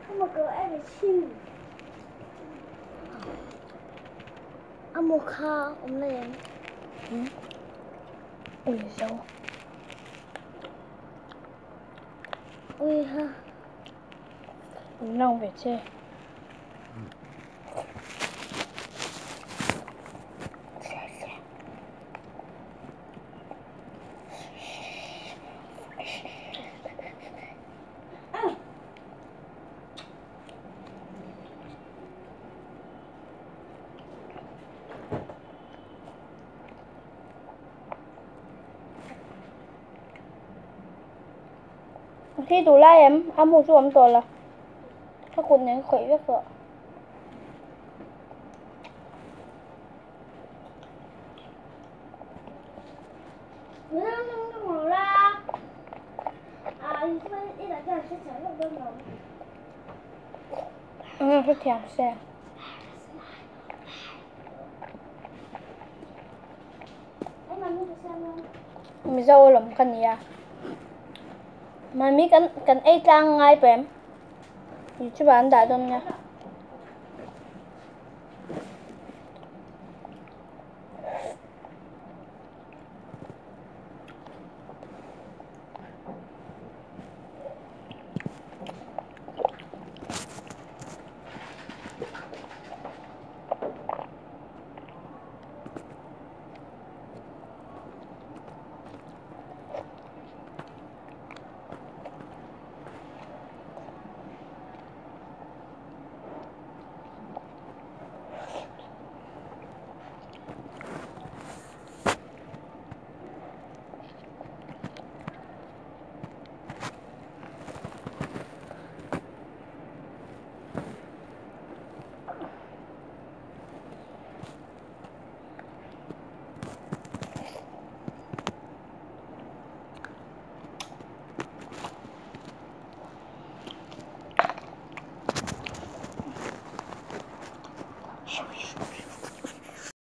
Không có ai để chịu. Một kha ông lên. Ui sao? Ui ha. Nông về chơi. Khi tủ lại em, một chút ấm tổ là các cuốn này khỏe rất rồi. Nó ngủ ra. Ý là cái sẽ chảy vào bên lòng. Rất thèm xe. Mình dâu lắm cần gì à? Mà mình cần ấy trang ngay bếm. YouTube bạn đã đông nha.